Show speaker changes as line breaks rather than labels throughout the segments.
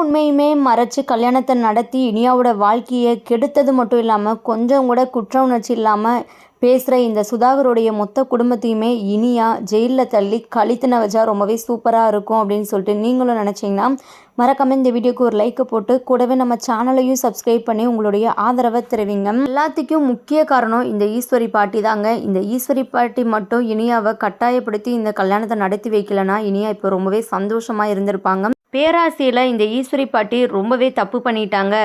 உண்மையுமே மறைச்சு கல்யாணத்தை நடத்தி இனியாவோட வாழ்க்கையை கெடுத்தது மட்டும் இல்லாமல் கொஞ்சம் கூட குற்ற உணர்ச்சி இல்லாமல் பேசுகிற இந்த சுதாகருடைய மொத்த குடும்பத்தையுமே இனியா ஜெயிலில் தள்ளி கழித்துன வச்சா ரொம்பவே சூப்பராக இருக்கும் அப்படின்னு சொல்லிட்டு நீங்களும் நினச்சிங்கன்னா மறக்காம இந்த வீடியோக்கு ஒரு லைக்கை போட்டு கூடவே நம்ம சேனலையும் சப்ஸ்கிரைப் பண்ணி உங்களுடைய ஆதரவை தெரிவிங்க. எல்லாத்துக்கும் முக்கிய காரணம் இந்த ஈஸ்வரி பாட்டி தாங்க. இந்த ஈஸ்வரி பாட்டி மட்டும் இனியாவை கட்டாயப்படுத்தி இந்த கல்யாணத்தை நடத்தி வைக்கலன்னா இனியா இப்போ ரொம்பவே சந்தோஷமாக இருந்திருப்பாங்க. பேராசையில் இந்த ஈஸ்வரி பாட்டி ரொம்பவே தப்பு பண்ணிட்டாங்க.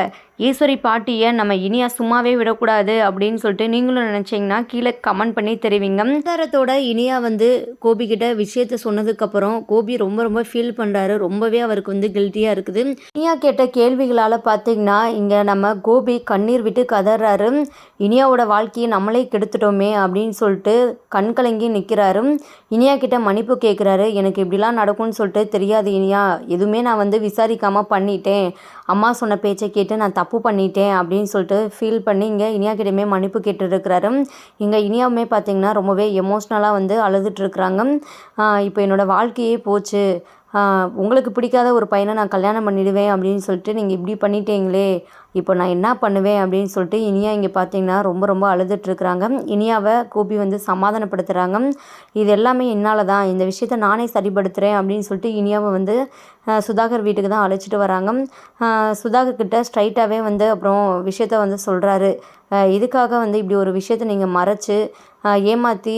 ஈஸ்வரி பாட்டியை நம்ம இனியா சும்மாவே விடக்கூடாது அப்படின்னு சொல்லிட்டு நீங்களும் நினச்சிங்கன்னா கீழே கமெண்ட் பண்ணி தெரிவிங்க. ஆதாரத்தோட இனியா கோபிக்கிட்ட விஷயத்த சொன்னதுக்கப்புறம் கோபி ரொம்ப ஃபீல் பண்ணுறாரு. ரொம்பவே அவருக்கு கில்ட்டியாக இருக்குது. இனியா கேட்ட கேள்விகளால் பார்த்தீங்கன்னா இங்கே நம்ம கோபி கண்ணீர் விட்டு கதறாரு. இனியாவோட வாழ்க்கையை நம்மளே கெடுத்துட்டோமே அப்படின்னு சொல்லிட்டு கண் கலங்கி நிற்கிறாரு. இனியா கிட்ட மன்னிப்பு கேட்குறாரு. எனக்கு இப்படிலாம் நடக்கும்னு சொல்லிட்டு தெரியாது இனியா, எதுவுமே நான் விசாரிக்காமல் பண்ணிட்டேன், அம்மா சொன்ன பேச்சை கேட்டு நான் தப்பு பண்ணிட்டேன் அப்படின்னு சொல்லிட்டு ஃபீல் பண்ணி இங்கே இனியா கிட்டேயுமே மன்னிப்பு கேட்டுருக்கிறாரு. இங்கே இனியாவுமே பார்த்திங்கன்னா ரொம்பவே எமோஷ்னலாக அழுதுட்டுருக்குறாங்க. இப்போ என்னோடய வாழ்க்கையே போச்சு, உங்களுக்கு பிடிக்காத ஒரு பையனை நான் கல்யாணம் பண்ணிடுவேன் அப்படின்னு சொல்லிட்டு நீங்கள் இப்படி பண்ணிட்டீங்களே, இப்போ நான் என்ன பண்ணுவேன் அப்படின்னு சொல்லிட்டு இனியா இங்கே பார்த்தீங்கன்னா ரொம்ப அழுதுட்டுருக்குறாங்க. இனியாவை கோபி சமாதானப்படுத்துகிறாங்க. இது எல்லாமே என்னால் தான், இந்த விஷயத்த நானே சரிப்படுத்துகிறேன் அப்படின்னு சொல்லிட்டு இனியாவை சுதாகர் வீட்டுக்கு தான் அழைச்சிட்டு வராங்க. சுதாகர் கிட்ட ஸ்ட்ரைட்டாகவே அப்புறம் விஷயத்த சொல்கிறாரு. இதுக்காக இப்படி ஒரு விஷயத்த நீங்கள் மறைச்சு ஏமாற்றி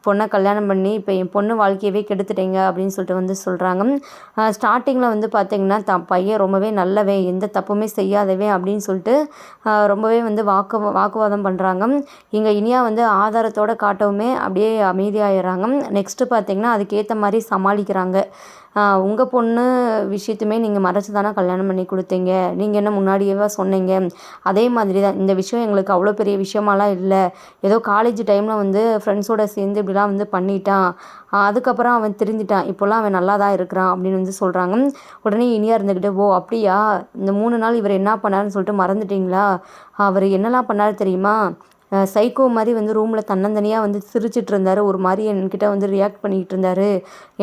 பொண்ணை கல்யாணம் பண்ணி இப்போ என் பொண்ணு வாழ்க்கையவே கெடுத்துட்டீங்க அப்படின்னு சொல்லிட்டு சொல்கிறாங்க. ஸ்டார்டிங்கில் பார்த்தீங்கன்னா பையன் ரொம்பவே நல்லவன், எந்த தப்புமே செய்யாதவன் அப்படின்னு சொல்லிட்டு ரொம்பவே வாக்குவாதம் பண்ணுறாங்க. இங்கே இனியா ஆதாரத்தோடு காட்டவுமே அப்படியே அமைதியாகிடுறாங்க. நெக்ஸ்ட்டு பார்த்தீங்கன்னா அதுக்கேற்ற மாதிரி சமாளிக்கிறாங்க. உங்கள் பொண்ணு விஷயத்துமே நீங்கள் மறைச்சி தானே கல்யாணம் பண்ணி கொடுத்தீங்க, நீங்கள் என்ன முன்னாடியேவா சொன்னீங்க, அதே மாதிரி தான் இந்த விஷயம் எங்களுக்கு அவ்வளோ பெரிய விஷயமாலாம் இல்லை, ஏதோ காலேஜ் டைமில் ஃப்ரெண்ட்ஸோடு சேர்ந்து இப்படிலாம் பண்ணிட்டான், அதுக்கப்புறம் அவன் திருந்திட்டான், இப்போல்லாம் அவன் நல்லா தான் இருக்கிறான் அப்படின்னு சொல்கிறாங்க. உடனே இனியா இருந்துக்கிட்டு, ஓ அப்படியா, இந்த 3 நாள் இவர் என்ன பண்ணாருன்னு சொல்லிட்டு மறந்துட்டிங்களா, அவர் என்னெல்லாம் பண்ணார் தெரியுமா, சைக்கோ மாதிரி ரூமில் தன்னந்தனியாக சிரிச்சிட்டு இருந்தார், ஒரு மாதிரி என்கிட்ட ரியாக்ட் பண்ணிக்கிட்டு இருந்தார்,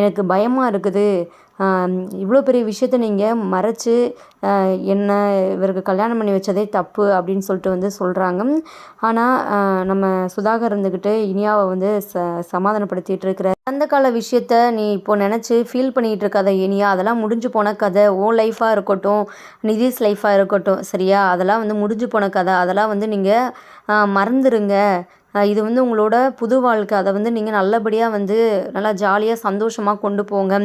எனக்கு பயமாக இருக்குது, இவ்வளோ பெரிய விஷயத்த நீங்கள் மறைச்சி என்ன இவருக்கு கல்யாணம் பண்ணி வச்சதே தப்பு அப்படின்னு சொல்லிட்டு சொல்கிறாங்க. ஆனால் நம்ம சுதாகர் இருந்துக்கிட்டு இனியாவை சமாதானப்படுத்திகிட்டு இருக்கிற அந்த கால விஷயத்த நீ இப்போ நினச்சி ஃபீல் பண்ணிகிட்டு இருக்காத இனியா, அதெல்லாம் முடிஞ்சு போன கதை, ஓன் லைஃபாக இருக்கட்டும் நிதிஷ் லைஃபாக இருக்கட்டும் சரியா, அதெல்லாம் முடிஞ்சு போன கதை, அதெல்லாம் நீங்கள் மறந்துடுங்க, இது உங்களோட புது வாழ்க்கை, அதை நீங்கள் நல்லபடியாக நல்லா ஜாலியாக சந்தோஷமாக கொண்டு போங்க,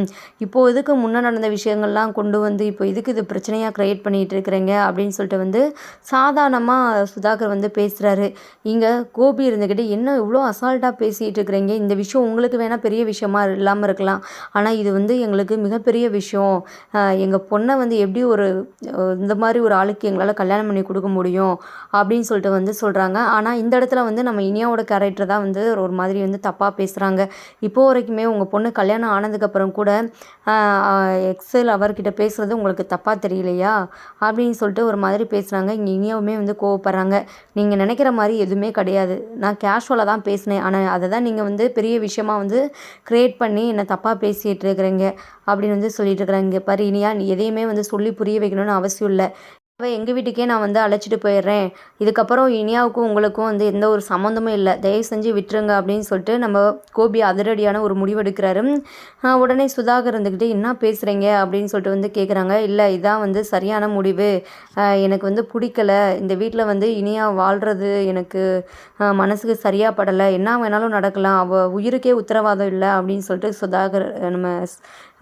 இப்போது இதுக்கு முன்னே நடந்த விஷயங்கள்லாம் கொண்டு இப்போ இதுக்கு இது பிரச்சனையாக க்ரியேட் பண்ணிகிட்டு இருக்கிறீங்க அப்படின்னு சொல்லிட்டு சாதாரணமாக சுதாகர் பேசுகிறாரு. இங்கே கோபி இருந்துக்கிட்டு என்ன இவ்வளோ அசால்ட்டாக பேசிகிட்டு இருக்கிறீங்க, இந்த விஷயம் உங்களுக்கு வேணால் பெரிய விஷயமா இல்லாமல் இருக்கலாம், ஆனால் இது எங்களுக்கு மிகப்பெரிய விஷயம், எங்கள் பொண்ணை எப்படி ஒரு இந்த மாதிரி ஒரு ஆளுக்கு எங்களால் கல்யாணம் பண்ணி கொடுக்க முடியும் அப்படின்னு சொல்லிட்டு சொல்கிறாங்க. ஆனால் இந்த இடத்துல நம்ம இனியாவோட கேரக்டர் தான் ஒரு மாதிரி தப்பாக பேசுகிறாங்க. இப்போ வரைக்குமே உங்கள் பொண்ணு கல்யாணம் ஆனதுக்கப்புறம் கூட எக்ஸல் அவர்கிட்ட பேசுகிறது உங்களுக்கு தப்பாக தெரியலையா அப்படின்னு சொல்லிட்டு ஒரு மாதிரி பேசுகிறாங்க. இங்கே இனியாவுமே கோவப்படுறாங்க. நீங்கள் நினைக்கிற மாதிரி எதுவுமே கிடையாது, நான் கேஷுவலாக தான் பேசினேன், ஆனால் அதை தான் நீங்கள் பெரிய விஷயமாக க்ரியேட் பண்ணி என்னை தப்பாக பேசிகிட்டு இருக்கிறீங்க அப்படின்னு சொல்லிட்டு இருக்கிறாங்க. பாரு இனியா, நீ எதையுமே சொல்லி புரிய வைக்கணும்னு அவசியம் இல்லை, எங்கள் வீட்டுக்கே நான் அழைச்சிட்டு போயிடுறேன், இதுக்கப்புறம் இனியாவுக்கும் உங்களுக்கும் எந்த ஒரு சம்மந்தமும் இல்லை, தயவு செஞ்சு விட்டுருங்க அப்படின்னு சொல்லிட்டு நம்ம கோபி அதிரடியான ஒரு முடிவெடுக்கிறாரு. உடனே சுதாகர் இருந்துக்கிட்டு என்ன பேசுகிறீங்க அப்படின்னு சொல்லிட்டு கேட்குறாங்க. இல்லை இதான் சரியான முடிவு, எனக்கு பிடிக்கல, இந்த வீட்டில் இனியா வாழ்கிறது எனக்கு மனசுக்கு சரியாக படலை, என்ன வேணாலும் நடக்கலாம், அவள் உயிருக்கே உத்தரவாதம் இல்லை அப்படின்னு சொல்லிட்டு சுதாகர் நம்ம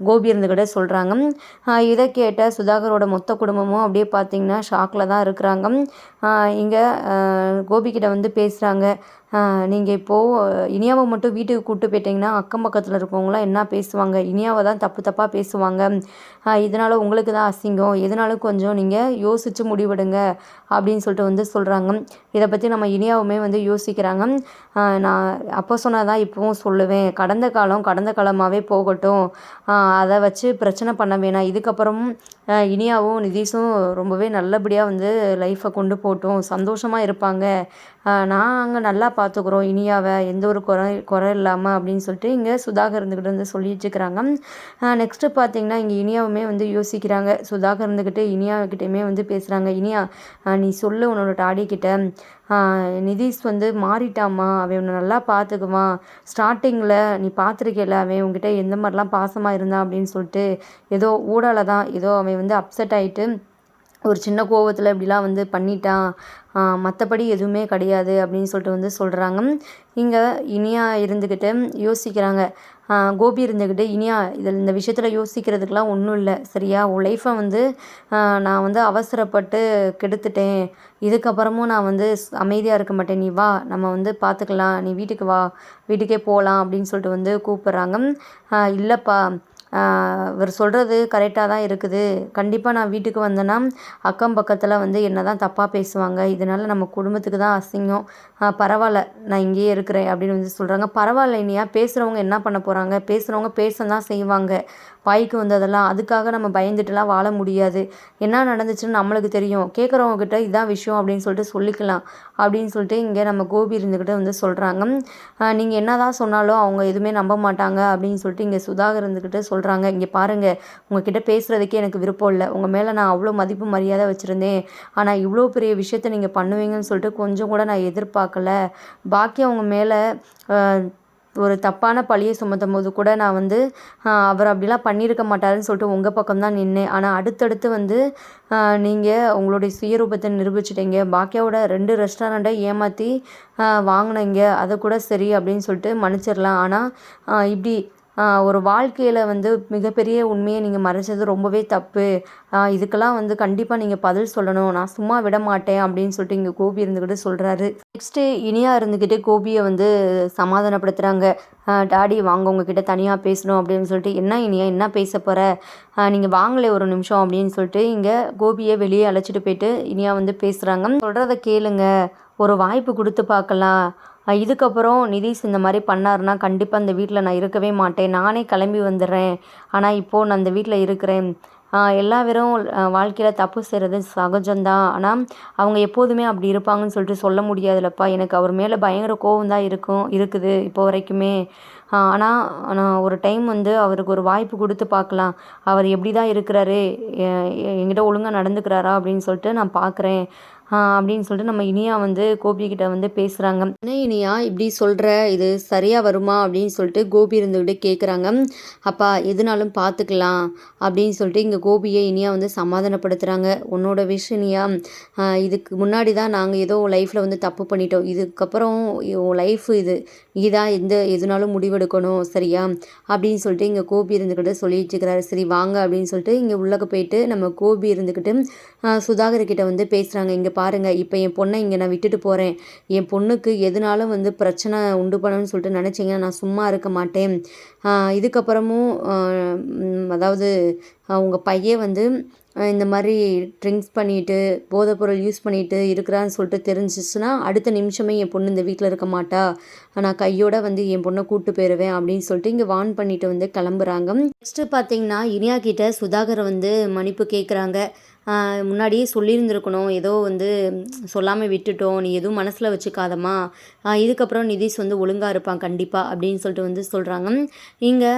கோபி இருந்துக்கிட்ட சொல்கிறாங்க. இதை கேட்ட சுதாகரோட மொத்த குடும்பமும் அப்படியே பார்த்திங்கன்னா ஷாக்கில் தான் இருக்கிறாங்க. இங்கே கோபிக்கிட்ட பேசுகிறாங்க. நீங்கள் இப்போது இனியாவை மட்டும் வீட்டுக்கு கூப்பிட்டு போயிட்டிங்கன்னா அக்கம் பக்கத்தில் இருக்கவங்களாம் என்ன பேசுவாங்க, இனியாவை தான் தப்பாக பேசுவாங்க, இதனால் உங்களுக்கு தான் அசிங்கம், எதனாலும் கொஞ்சம் நீங்கள் யோசித்து முடிவெடுங்க அப்படின்னு சொல்லிட்டு சொல்கிறாங்க. இதை பற்றி நம்ம இனியாவுமே யோசிக்கிறாங்க. நான் அப்போ சொன்னதான் இப்போவும் சொல்லுவேன், கடந்த காலம் கடந்த காலமாகவே போகட்டும், அதை வச்சு பிரச்சனை பண்ண வேணாம், இதுக்கப்புறமும் இனியாவும் நிதிஷும் ரொம்பவே நல்லபடியாக லைஃப்பை கொண்டு போகட்டும், சந்தோஷமாக இருப்பாங்க, நான் அங்கே நல்லா பார்த்துக்குறோம் இனியாவை, எந்த ஒரு குறை இல்லாமல் அப்படின்னு சொல்லிட்டு இங்கே சுதாகர் இருந்துக்கிட்டு வந்து சொல்லிட்டு இருக்கிறாங்க. நெக்ஸ்ட்டு பார்த்தீங்கன்னா இங்கே இனியாவுமே வந்து யோசிக்கிறாங்க. சுதாகர் இருந்துக்கிட்டு இனியாக்கிட்டேயுமே வந்து பேசுகிறாங்க. இனியா, நீ சொல்லு உன்னோட டாடி கிட்ட, நிதிஷ் வந்து மாறிட்டாமா, அவன் உன்னை நல்லா பார்த்துக்குவான். ஸ்டார்டிங்கில் நீ பார்த்துருக்கல அவன் உங்ககிட்ட எந்த மாதிரிலாம் பாசமாக இருந்தான் அப்படின்னு சொல்லிட்டு, ஏதோ ஊடால தான் ஏதோ அவன் வந்து அப்செட் ஆகிட்டு ஒரு சின்ன கோவத்தில் இப்படிலாம் வந்து பண்ணிட்டான், மற்றபடி எதுவுமே கிடையாது அப்படின்னு சொல்லிட்டு வந்து சொல்கிறாங்க. இங்கே இனியா இருந்துக்கிட்டு யோசிக்கிறாங்க. கோபி இருந்துக்கிட்டு, இனியா இந்த விஷயத்தில் யோசிக்கிறதுக்கெலாம் ஒன்றும் இல்லை சரியா, உன் லைஃப்பை வந்து நான் வந்து அவசரப்பட்டு கெடுத்துட்டேன், இதுக்கப்புறமும் நான் வந்து அமைதியாக இருக்க மாட்டேன், நீ வா நம்ம வந்து பார்த்துக்கலாம், நீ வீட்டுக்கு வா, வீட்டுக்கே போகலாம் அப்படின்னு சொல்லிட்டு வந்து கூப்பிட்றாங்க. இல்லைப்பா, இவர் சொல்கிறது கரெக்டாக தான் இருக்குது, கண்டிப்பாக நான் வீட்டுக்கு வந்தேன்னா அக்கம் பக்கத்தில் வந்து என்ன தான் தப்பாக பேசுவாங்க, இதனால் நம்ம குடும்பத்துக்கு தான் அசிங்கம், பரவாயில்ல நான் இங்கேயே இருக்கிறேன் அப்படின்னு வந்து சொல்கிறாங்க. பரவாயில்ல இனியா, பேசுகிறவங்க என்ன பண்ண போகிறாங்க, பேசுகிறவங்க பேச தான் செய்வாங்க, வாய்க்கு வந்ததெல்லாம், அதுக்காக நம்ம பயந்துட்டுலாம் வாழ முடியாது, என்ன நடந்துச்சுன்னு நம்மளுக்கு தெரியும், கேட்குறவங்கக்கிட்ட இதான் விஷயம் அப்படின்னு சொல்லிட்டு சொல்லிக்கலாம் அப்படின்னு சொல்லிட்டு இங்கே நம்ம கோபி இருந்துக்கிட்ட வந்து சொல்கிறாங்க. நீங்கள் என்ன தான் சொன்னாலும் அவங்க எதுவுமே நம்ப மாட்டாங்க அப்படின்னு சொல்லிட்டு இங்கே சுதாகர் இருந்துக்கிட்டு சொல்கிறாங்க. இங்கே பாருங்கள், உங்ககிட்ட பேசுகிறதுக்கே எனக்கு விருப்பம் இல்லை, உங்கள் மேலே நான் அவ்வளோ மதிப்பு மரியாதை வச்சுருந்தேன், ஆனால் இவ்வளோ பெரிய விஷயத்த நீங்கள் பண்ணுவீங்கன்னு சொல்லிட்டு கொஞ்சம் கூட நான் எதிர்பார்க்கல, பாக்கி அவங்க மேலே ஒரு தப்பான பழியை சுமத்தும் போது கூட நான் வந்து அவர் அப்படிலாம் பண்ணியிருக்க மாட்டாருன்னு சொல்லிட்டு உங்கள் பக்கம் தான் நின்னேன், ஆனால் அடுத்தடுத்து வந்து நீங்கள் உங்களுடைய சுயரூபத்தை நிரூபிச்சிட்டீங்க, பாக்கியாவோட 2 ரெஸ்டாரண்ட்டை ஏமாற்றி வாங்கினீங்க, அதை கூட சரி அப்படின்னு சொல்லிட்டு மன்னிச்சிடலாம், ஆனால் இப்படி ஒரு வாழ்க்கையில் வந்து மிகப்பெரிய உண்மையை நீங்கள் மறைச்சது ரொம்பவே தப்பு, இதுக்கெல்லாம் வந்து கண்டிப்பாக நீங்கள் பதில் சொல்லணும், நான் சும்மா விட மாட்டேன் அப்படின்னு சொல்லிட்டு இங்கே கோபி இருந்துக்கிட்டு சொல்கிறாரு. நெக்ஸ்ட்டு இனியா இருந்துக்கிட்டு கோபியை வந்து சமாதானப்படுத்துகிறாங்க. டாடி வாங்க உங்ககிட்ட தனியாக பேசணும் அப்படின்னு சொல்லிட்டு, என்ன இனியா என்ன பேச போகிற, நீங்கள் வாங்கலே ஒரு நிமிஷம் அப்படின்னு சொல்லிட்டு இங்கே கோபியை வெளியே அழைச்சிட்டு போயிட்டு இனியா வந்து பேசுகிறாங்க. சொல்கிறத கேளுங்க, ஒரு வாய்ப்பு கொடுத்து பார்க்கலாம், இதுக்கப்புறம் நிதிஷ் இந்த மாதிரி பண்ணாருன்னா கண்டிப்பாக இந்த வீட்டில் நான் இருக்கவே மாட்டேன், நானே கிளம்பி வந்துடுறேன், ஆனால் இப்போது நான் இந்த வீட்டில் இருக்கிறேன், எல்லா பேரும் வாழ்க்கையில் தப்பு செய்கிறது சகஜம்தான், ஆனால் அவங்க எப்போதுமே அப்படி இருப்பாங்கன்னு சொல்லிட்டு சொல்ல முடியாதுல்லப்பா, எனக்கு அவர் மேலே பயங்கர கோவம் தான் இருக்குது இப்போ வரைக்குமே, ஆனால் நான் ஒரு டைம் வந்து அவருக்கு ஒரு வாய்ப்பு கொடுத்து பார்க்கலாம், அவர் எப்படி தான் இருக்கிறாரு, என்கிட்ட ஒழுங்காக நடந்துக்கிறாரா அப்படின்னு சொல்லிட்டு நான் பார்க்குறேன் அப்படின்னு சொல்லிட்டு நம்ம இனியா வந்து கோபிக்கிட்ட வந்து பேசுகிறாங்க. என்ன இனியா இப்படி சொல்கிற, இது சரியாக வருமா அப்படின்னு சொல்லிட்டு கோபி இருந்துக்கிட்டே கேட்குறாங்க. அப்பா எதுனாலும் பார்த்துக்கலாம் அப்படின்னு சொல்லிட்டு இங்கே கோபியை இனியா வந்து சமாதானப்படுத்துகிறாங்க. உன்னோட விஷயம் இனியா, இதுக்கு முன்னாடி தான் நாங்கள் ஏதோ லைஃப்பில் வந்து தப்பு பண்ணிட்டோம், இதுக்கப்புறம் உன் லைஃப் இது, நீ தான் எதுனாலும் முடிவெடுக்கணும் சரியா அப்படின்னு சொல்லிட்டு இங்கே கோபி இருந்துக்கிட்டு சொல்லிட்டு இருக்கிறாரு. சரி வாங்க அப்படின்னு சொல்லிட்டு இங்கே உள்ளக்க போயிட்டு நம்ம கோபி இருந்துக்கிட்டு சுதாகர்கிட்ட வந்து பேசுகிறாங்க. இங்கே பாருங்கள், இப்போ என் பொண்ணை இங்கே நான் விட்டுட்டு போகிறேன், என் பொண்ணுக்கு எதுனாலும் வந்து பிரச்சனை உண்டு பண்ணணும்னு சொல்லிட்டு நினச்சிங்கன்னா நான் சும்மா இருக்க மாட்டேன், இதுக்கப்புறமும் அதாவது உங்கள் பையன் வந்து இந்த மாதிரி ட்ரிங்க்ஸ் பண்ணிவிட்டு போதைப்பொருள் யூஸ் பண்ணிவிட்டு இருக்கிறான்னு சொல்லிட்டு தெரிஞ்சிச்சுன்னா அடுத்த நிமிஷமே என் பொண்ணு இந்த வீட்டில் இருக்க மாட்டா, நான் கையோடு வந்து என் பொண்ணை கூப்பிட்டு போயிடுவேன் அப்படின்னு சொல்லிட்டு இங்கே வார்ன் பண்ணிட்டு வந்து கிளம்புறாங்க. நெக்ஸ்ட்டு பார்த்தீங்கன்னா இனியா கிட்ட சுதாகரை வந்து மன்னிப்பு கேட்குறாங்க. முன்னாடியே சொல்லியிருந்துருக்கணும், ஏதோ வந்து சொல்லாமல் விட்டுட்டோம், நீ எதுவும் மனசில் வச்சுக்காதம்மா, இதுக்கப்புறம் நிதிஷ் வந்து ஒழுங்காக இருப்பான் கண்டிப்பாக அப்படின்னு சொல்லிட்டு வந்து சொல்கிறாங்க. இங்கே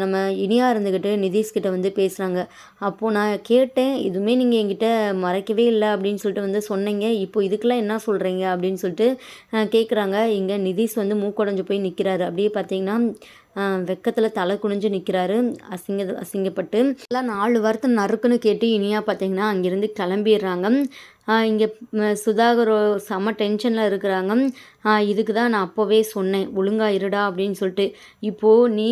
நம்ம இனியா இருந்துக்கிட்டு நிதிஷ்கிட்ட வந்து பேசுகிறாங்க. அப்போது நான் கேட்டேன், எதுவுமே நீங்கள் என்கிட்ட மறைக்கவே இல்லை அப்படின்னு சொல்லிட்டு வந்து சொன்னீங்க, இப்போ இதுக்கெல்லாம் என்ன சொல்கிறீங்க அப்படின்னு சொல்லிட்டு கேட்குறாங்க. இங்கே நிதிஷ் வந்து மூக்குடைஞ்சு போய் நிற்கிறாரு. அப்படியே பார்த்தீங்கன்னா வெக்கத்தில் தலை குனிஞ்சு நிற்கிறாரு, அசிங்கப்பட்டு. எல்லாம் 4 வாரத்தை நறுக்குன்னு கேட்டு இனியா பார்த்தீங்கன்னா அங்கேருந்து கிளம்பிடுறாங்க. இங்கே சுதாகர் செம்ம டென்ஷனில் இருக்கிறாங்க. இதுக்கு தான் நான் அப்போவே சொன்னேன் ஒழுங்காக இருடா அப்படின்னு சொல்லிட்டு, இப்போது நீ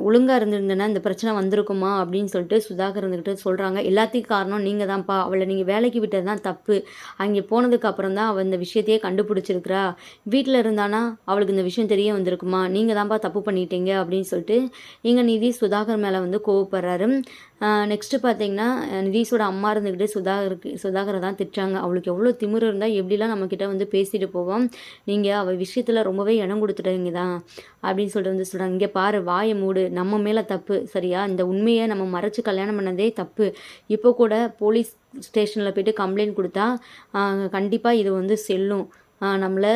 ஒழுங்காக இருந்திருந்தேன்னா இந்த பிரச்சனை வந்திருக்குமா அப்படின்னு சொல்லிட்டு சுதாகர் இருந்துக்கிட்டு சொல்கிறாங்க. எல்லாத்துக்கும் காரணம் நீங்கள் தான்ப்பா, அவளை நீங்கள் வேலைக்கு விட்டது தான் தப்பு, அங்கே போனதுக்கு அப்புறம் தான் அவள் இந்த விஷயத்தையே கண்டுபிடிச்சிருக்கிறா, வீட்டில் இருந்தானா அவளுக்கு இந்த விஷயம் தெரிய வந்திருக்குமா, நீங்கள் தான்ப்பா தப்பு பண்ணிட்டீங்க அப்படின்னு சொல்லிட்டு இங்கே நிதி சுதாகர் மேலே வந்து கோவப்படுறாரு. நெக்ஸ்ட்டு பார்த்தீங்கன்னா நிதிஷோட அம்மா இருந்துக்கிட்டு சுதாகரை தான் திட்டுறாங்க. அவளுக்கு எவ்வளோ திமிரு இருந்தால் எப்படிலாம் நம்மக்கிட்ட வந்து பேசிட்டு போவோம், நீங்கள் அவள் விஷயத்தில் ரொம்பவே இடம் கொடுத்துட்டீங்க தான் அப்படின்னு சொல்லிட்டு வந்து சொல்கிறாங்க. இங்கே பாரு, வாயை மூடு, நம்ம மேலே தப்பு சரியா, இந்த உண்மையை நம்ம மறைச்சு கல்யாணம் பண்ணதே தப்பு, இப்போ கூட போலீஸ் ஸ்டேஷனில் போய்ட்டு கம்ப்ளைண்ட் கொடுத்தா கண்டிப்பாக இது வந்து செல்லும், நம்மளை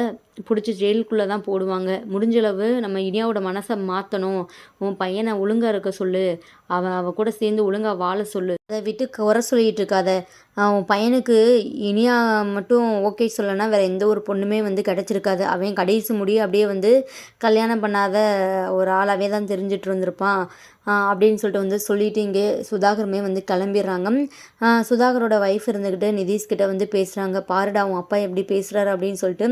பிடிச்சி ஜெயிலுக்குள்ளே தான் போடுவாங்க. முடிஞ்சளவு நம்ம இனியாவோட மனசை மாற்றணும். உன் பையனை ஒழுங்கா இருக்க சொல்லு. அவ கூட சேர்ந்து ஒழுங்கா வாழ சொல்லு. அதை விட்டு குறை சொல்லிட்டு இருக்காத. உன் பையனுக்கு இனியா மட்டும் ஓகே சொல்லனா வேறு எந்த ஒரு பொண்ணுமே வந்து கிடச்சிருக்காது. அவன் கடைசி முடிய அப்படியே வந்து கல்யாணம் பண்ணாத ஒரு ஆளாகவே தான் தெரிஞ்சிட்டு இருந்திருப்பான் அப்படின்னு சொல்லிட்டு வந்து சொல்லிட்டு இங்கே சுதாகருமே வந்து கிளம்பிடுறாங்க. சுதாகரோட ஒய்ஃப் இருந்துக்கிட்டு நிதிஷ்கிட்ட வந்து பேசுகிறாங்க. பாருடா உன் அப்பா எப்படி பேசுகிறாரு அப்படின்னு சொல்லிட்டு.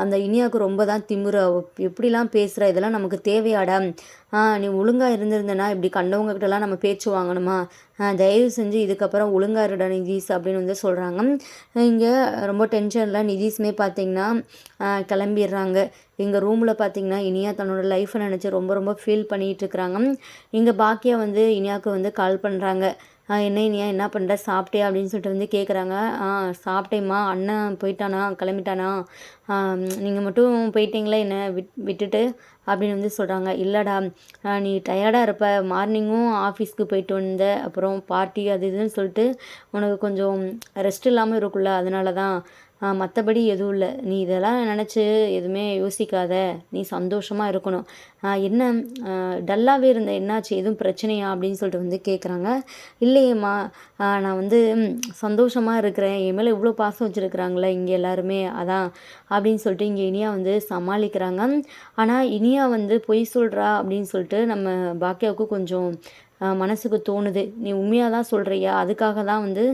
அந்த இனியாவுக்கு ரொம்ப தான் திமிரு. எப்படிலாம் பேசுகிற, இதெல்லாம் நமக்கு தேவையாடா? நீ ஒழுங்காக இருந்திருந்தனா இப்படி கண்டவங்ககிட்டலாம் நம்ம பேச்சு வாங்கணுமா? தயவு செஞ்சு இதுக்கப்புறம் ஒழுங்காக இருடா நிதிஷ் அப்படின்னு வந்து சொல்கிறாங்க. இங்கே ரொம்ப டென்ஷனில் நிதிஷ்மே பார்த்திங்கன்னா கிளம்பிடுறாங்க. எங்கள் ரூமில் பார்த்திங்கன்னா இனியா தன்னோட லைஃப்பை நினச்சி ரொம்ப ரொம்ப ஃபீல் பண்ணிகிட்ருக்குறாங்க. இங்கே பாக்கியா வந்து இனியாவுக்கு வந்து கால் பண்ணுறாங்க. என்ன இனியா என்ன பண்ணுற, சாப்பிட்டியா அப்படின்னு சொல்லிட்டு வந்து கேட்குறாங்க. சாப்பிட்டேம்மா. அண்ணன் போயிட்டானா, கிளம்பிட்டானா? நீங்கள் மட்டும் போயிட்டீங்களா என்ன விட்டுட்டு அப்படின்னு வந்து சொல்கிறாங்க. இல்லைடா, நீ டயர்டாக இருப்ப, மார்னிங்கும் ஆஃபீஸ்க்கு போயிட்டு வந்த, அப்புறம் பார்ட்டி அது இதுன்னு சொல்லிட்டு உனக்கு கொஞ்சம் ரெஸ்ட் இல்லாமல் இருக்குல்ல, அதனால தான். மற்றபடி எதுவும் இல்லை. நீ இதெல்லாம் நினச்சி எதுவுமே யோசிக்காத. நீ சந்தோஷமாக இருக்கணும். என்ன டல்லாகவே இருந்த, என்னாச்சு, எதுவும் பிரச்சனையா அப்படின்னு சொல்லிட்டு வந்து கேட்குறாங்க. இல்லையேம்மா, நான் வந்து சந்தோஷமாக இருக்கிறேன். என் மேலே இவ்வளோ பாசம் வச்சுருக்குறாங்களே இங்கே எல்லாருமே, அதான் அப்படின்னு சொல்லிட்டு இங்கே இனியா வந்து சமாளிக்கிறாங்க. ஆனால் இனியா வந்து பொய் சொல்கிறா அப்படின்னு சொல்லிட்டு நம்ம பாக்கியாவுக்கு கொஞ்சம் மனசுக்கு தோணுது. நீ உண்மையாக தான் சொல்கிறியா? அதுக்காக தான் வந்து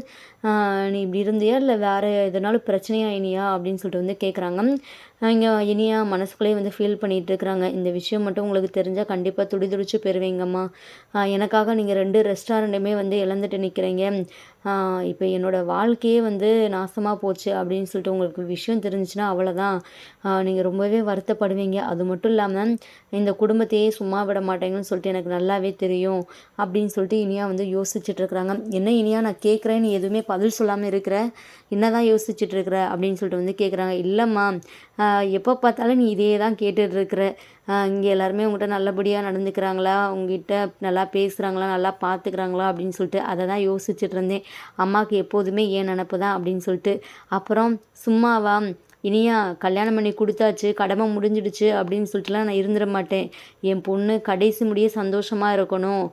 நீ இப்படி இருந்தியா, இல்லை வேறு எதனாலும் பிரச்சனையா இனியா அப்படின்னு சொல்லிட்டு வந்து கேட்குறாங்க. இங்கே இனியா மனசுக்குள்ளேயே வந்து ஃபீல் பண்ணிகிட்டு இருக்கிறாங்க. இந்த விஷயம் மட்டும் உங்களுக்கு தெரிஞ்சால் கண்டிப்பாக துடிதுடிச்சு பெறுவீங்கம்மா. எனக்காக நீங்கள் 2 ரெஸ்டாரண்ட்டுமே வந்து இழந்துட்டு நிற்கிறீங்க. இப்போ என்னோடய வாழ்க்கையே வந்து நாசமாக போச்சு அப்படின்னு சொல்லிட்டு உங்களுக்கு விஷயம் தெரிஞ்சுச்சுன்னா அவ்வளோதான். நீங்கள் ரொம்பவே வருத்தப்படுவீங்க. அது மட்டும் இல்லாமல் இந்த குடும்பத்தையே சும்மா விட மாட்டேங்கன்னு சொல்லிட்டு எனக்கு நல்லாவே தெரியும் அப்படின்னு சொல்லிட்டு இனியா வந்து யோசிச்சுட்ருக்குறாங்க. என்ன இனியா, நான் கேட்குறேன், நீ எதுவுமே பதில் சொல்லாமல் இருக்கிற, என்ன தான் யோசிச்சுட்ருக்குற அப்படின்னு சொல்லிட்டு வந்து கேட்குறாங்க. இல்லைம்மா, எப்போ பார்த்தாலும் நீ இதே தான் கேட்டுட்ருக்குற. இங்கே எல்லாருமே உங்கள்கிட்ட நல்லபடியாக நடந்துக்கிறாங்களா, உங்ககிட்ட நல்லா பேசுகிறாங்களா, நல்லா பார்த்துக்கிறாங்களா அப்படின்னு சொல்லிட்டு அதை தான் யோசிச்சுட்டு இருந்தேன். அம்மாவுக்கு எப்போதுமே ஏன் நினப்பு தான் அப்படின்னு சொல்லிட்டு. அப்புறம் சும்மாவா இனியா, கல்யாணம் பண்ணி கொடுத்தாச்சு, கடமை முடிஞ்சிடுச்சு அப்படின்னு சொல்லிட்டுலாம் நான் இருந்துட மாட்டேன். என் பொண்ணு கடைசி முடிய சந்தோஷமாக இருக்கணும்.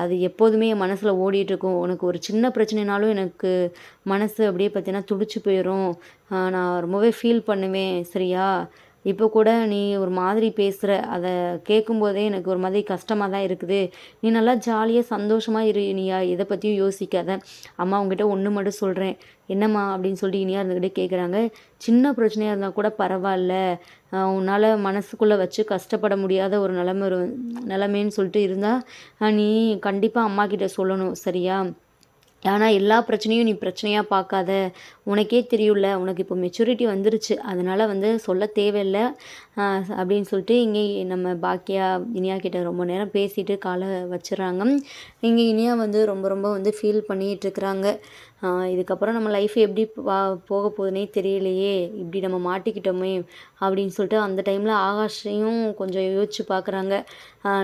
அது எப்போதுமே என் மனசில் ஓடிட்டுருக்கும். உனக்கு ஒரு சின்ன பிரச்சனைனாலும் எனக்கு மனசு அப்படியே பார்த்தீங்கன்னா துடிச்சு போயிடும். நான் ரொம்பவே ஃபீல் பண்ணுவேன். சரியா? இப்போ கூட நீ ஒரு மாதிரி பேசுகிற, அதை கேட்கும்போதே எனக்கு ஒரு மாதிரி கஷ்டமாக தான் இருக்குது. நீ நல்லா ஜாலியாக சந்தோஷமாக இரு இனியா, எதை பற்றியும் யோசிக்காத. அம்மா உங்ககிட்ட ஒன்று மட்டும் சொல்கிறேன். என்னம்மா அப்படின்னு சொல்லிட்டு இனியா இருந்துக்கிட்டே கேட்குறாங்க. சின்ன பிரச்சனையாக இருந்தால் கூட பரவாயில்ல, உன்னால் மனசுக்குள்ளே வச்சு கஷ்டப்பட முடியாத ஒரு நிலைமைன்னு சொல்லிட்டு இருந்தால் நீ கண்டிப்பாக அம்மா கிட்ட சொல்லணும். சரியா? ஆனால் எல்லா பிரச்சனையும் நீ பிரச்சனையாக பார்க்காத. உனக்கே தெரியும்ல, உனக்கு இப்போ மெச்சூரிட்டி வந்துருச்சு, அதனால் வந்து சொல்ல தேவையில்லை அப்படின்னு சொல்லிட்டு இங்கே நம்ம பாக்கியா இனியா கிட்ட ரொம்ப நேரம் பேசிட்டு காலை வச்சிடறாங்க. இங்கே இனியா வந்து ரொம்ப ரொம்ப வந்து ஃபீல் பண்ணிகிட்ருக்குறாங்க. இதுக்கப்புறம் நம்ம லைஃப் எப்படி போக போகுதுன்னே தெரியலையே, இப்படி நம்ம மாட்டிக்கிட்டோமே அப்படின்னு சொல்லிட்டு அந்த டைமில் ஆகாஷையும் கொஞ்சம் யோசிச்சு பார்க்குறாங்க.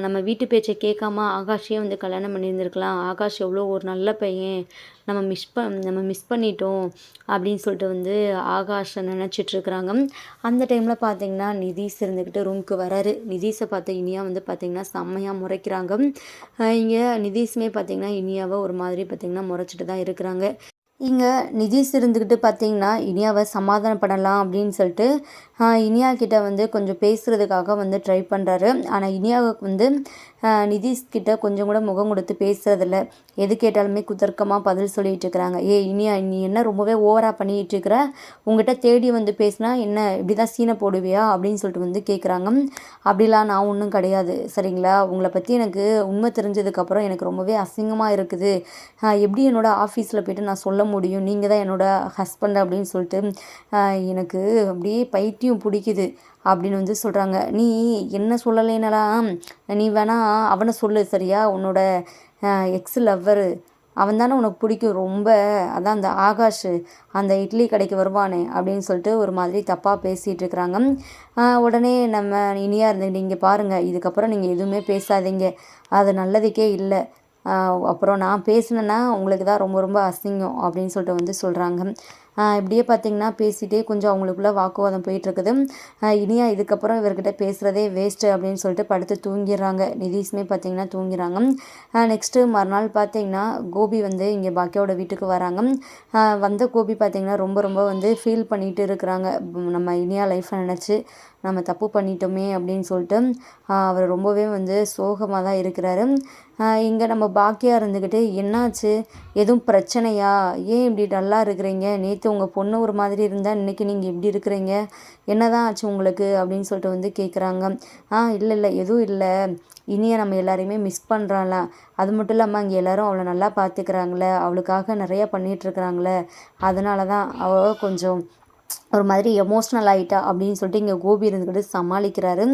நம்ம வீட்டு பேச்சை கேட்காம ஆகாஷையே வந்து கல்யாணம் பண்ணியிருந்துருக்கலாம். ஆகாஷ் எவ்வளோ ஒரு நல்ல பையன், நம்ம மிஸ் பண்ணிட்டோம் அப்படின்னு சொல்லிட்டு வந்து ஆகாஷை நினச்சிட்ருக்குறாங்க. அந்த டைமில் பார்த்திங்கன்னா நிதிஷ் இருந்துக்கிட்டு ரூமுக்கு வராரு. நிதிஷை பார்த்து இனியா வந்து பார்த்திங்கன்னா செம்மையாக முறைக்கிறாங்க. இங்கே நிதிஷுமே பார்த்திங்கன்னா இனியாவை ஒரு மாதிரி பார்த்திங்கன்னா முறைச்சிட்டு தான் இருக்கிறாங்க. இங்கே நிதிஷ் இருந்துக்கிட்டு பார்த்திங்கன்னா இனியாவை சமாதானம் பண்ணலாம் அப்படின்னு சொல்லிட்டு இனியா கிட்ட வந்து கொஞ்சம் பேசுகிறதுக்காக வந்து ட்ரை பண்ணுறாரு. ஆனால் இனியாவுக்கு வந்து நிதிஷ்கிட்ட கொஞ்சம் கூட முகம் கொடுத்து பேசுகிறதில்ல. எது கேட்டாலுமே குதர்க்கமாக பதில் சொல்லிகிட்டு இருக்கிறாங்க. இனியா, நீ என்ன ரொம்பவே ஓவராக பண்ணிகிட்டு இருக்கிற, உங்ககிட்ட தேடி வந்து பேசினா என்ன இப்படி தான் சீனை போடுவியா அப்படின்னு சொல்லிட்டு வந்து கேட்குறாங்க. அப்படிலாம் நான் ஒன்றும் கிடையாது. சரிங்களா? உங்களை பற்றி எனக்கு உண்மை தெரிஞ்சதுக்கப்புறம் எனக்கு ரொம்பவே அசிங்கமாக இருக்குது. எப்படி என்னோடய ஆஃபீஸில் போய்ட்டு நான் சொல்ல முடியும், நீங்கள் தான் என்னோடய ஹஸ்பண்ட் அப்படின்னு சொல்லிட்டு எனக்கு அப்படியே பைத்தியம் பிடிக்குது அப்படின்னு வந்து சொல்கிறாங்க. நீ என்ன சொல்லலைனாலாம் நீ வேணா அவனை சொல்லு. சரியா? உன்னோட எக்ஸ் லவ்வரு அவன் தானே உனக்கு பிடிக்கும் ரொம்ப, அதான் அந்த ஆகாஷ், அந்த இட்லி கடைக்கு வருவானே அப்படின்னு சொல்லிட்டு ஒரு மாதிரி தப்பாக பேசிகிட்டு இருக்கிறாங்க. உடனே நம்ம இனியா இருந்துக்கிட்டு, இங்கே பாருங்கள், இதுக்கப்புறம் நீங்கள் எதுவுமே பேசாதீங்க, அது நல்லதுக்கே இல்லை. அப்புறம் நான் பேசினேன்னா உங்களுக்கு தான் ரொம்ப ரொம்ப அசிங்கம் அப்படின்னு சொல்லிட்டு வந்து சொல்கிறாங்க. இப்படியே பார்த்திங்கன்னா பேசிகிட்டே கொஞ்சம் அவங்களுக்குள்ள வாக்குவாதம் போயிட்டுருக்குது. இனியா இதுக்கப்புறம் இவர்கிட்ட பேசுகிறதே வேஸ்ட்டு அப்படின்னு சொல்லிட்டு படுத்து தூங்கிடுறாங்க. நிதிஷுமே பார்த்திங்கன்னா தூங்கிறாங்க. நெக்ஸ்ட்டு மறுநாள் பார்த்திங்கன்னா கோபி வந்து இங்கே பாக்கியாவோட வீட்டுக்கு வராங்க. வந்த கோபி பார்த்திங்கன்னா ரொம்ப ரொம்ப வந்து ஃபீல் பண்ணிகிட்டு இருக்கிறாங்க. நம்ம இனியா லைஃப்பை நினச்சி நம்ம தப்பு பண்ணிட்டோமே அப்படின்னு சொல்லிட்டு அவர் ரொம்பவே வந்து சோகமாக தான் இருக்கிறாரு. இங்கே நம்ம பாக்கியா இருந்துக்கிட்டு என்னாச்சு, எதுவும் பிரச்சனையா, ஏன் இப்படி டல்லாக இருக்கிறீங்க, நேற்று உங்கள் பொண்ணு ஒரு மாதிரி இருந்தால் இன்றைக்கி நீங்கள் இப்படி இருக்கிறீங்க, என்ன தான் ஆச்சு உங்களுக்கு அப்படின்னு சொல்லிட்டு வந்து கேட்குறாங்க. இல்லை இல்லை எதுவும் இல்லை, இனியை நம்ம எல்லாரையுமே மிஸ் பண்ணுறாளாம், அது மட்டும் இல்லாமல் அங்கே எல்லோரும் அவளை நல்லா பார்த்துக்கிறாங்களே, அவளுக்காக நிறையா பண்ணிகிட்ருக்குறாங்களே, அதனால தான் அவள் கொஞ்சம் ஒரு மாதிரி எமோஷ்னல் ஆகிட்டா அப்படின்னு சொல்லிட்டு இங்கே கோபி இருந்துக்கிட்டு சமாளிக்கிறாரு.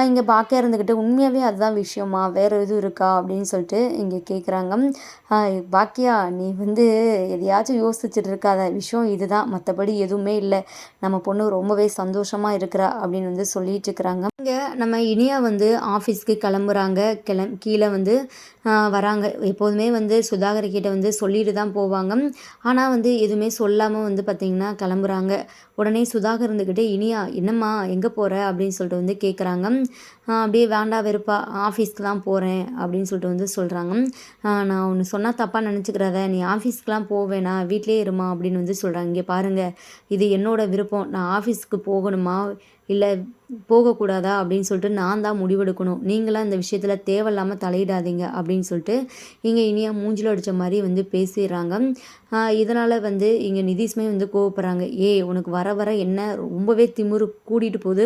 இங்கே பாக்கியா இருந்துக்கிட்டு உண்மையாகவே அதுதான் விஷயமா, வேறு எதுவும் இருக்கா அப்படின்னு சொல்லிட்டு இங்கே கேட்குறாங்க. பாக்கியா நீ வந்து எதையாச்சும் யோசிச்சுட்டு இருக்காத, விஷயம் இதுதான், மற்றபடி எதுவுமே இல்லை, நம்ம பொண்ணு ரொம்பவே சந்தோஷமாக இருக்கிறா அப்படின்னு வந்து சொல்லிட்டு இருக்கிறாங்க. இங்கே நம்ம இனியா வந்து ஆஃபீஸ்க்கு கிளம்புறாங்க. கீழே வந்து வராங்க. எப்போதுமே வந்து சுதாகர்கிட்ட வந்து சொல்லிட்டு தான் போவாங்க. ஆனால் வந்து எதுவுமே சொல்லாமல் வந்து பார்த்திங்கன்னா கிளம்புறாங்க. உடனே சுதாகர் இருந்துக்கிட்டே இனியா என்னம்மா எங்கே போகிற அப்படின்னு சொல்லிட்டு வந்து கேட்குறாங்க. அப்படியே வேண்டா வெறுப்பா ஆஃபீஸ்க்கு தான் போகிறேன் அப்படின்னு சொல்லிட்டு வந்து சொல்கிறாங்க. நான் ஒன்று சொன்னால் தப்பாக நினச்சிக்கிறத, நீ ஆஃபீஸ்க்கெலாம் போவேனா, வீட்டிலே இருமா அப்படின்னு வந்து சொல்கிறாங்க. இங்கே பாருங்கள், இது என்னோடய விருப்பம், நான் ஆஃபீஸ்க்கு போகணுமா இல்லை போகக்கூடாதா அப்படின்னு சொல்லிட்டு நான் தான் முடிவெடுக்கணும், நீங்களாம் இந்த விஷயத்தில் தேவையில்லாமல் தலையிடாதீங்க அப்படின்னு சொல்லிட்டு இங்கே இனியா மூஞ்சில் அடித்த மாதிரி வந்து பேசிடுறாங்க. இதனால் வந்து இங்கே நிதிஷ்மே வந்து கோவப்படுறாங்க. உனக்கு வர வர என்ன ரொம்பவே திமிரு கூட்டிகிட்டு போகுது,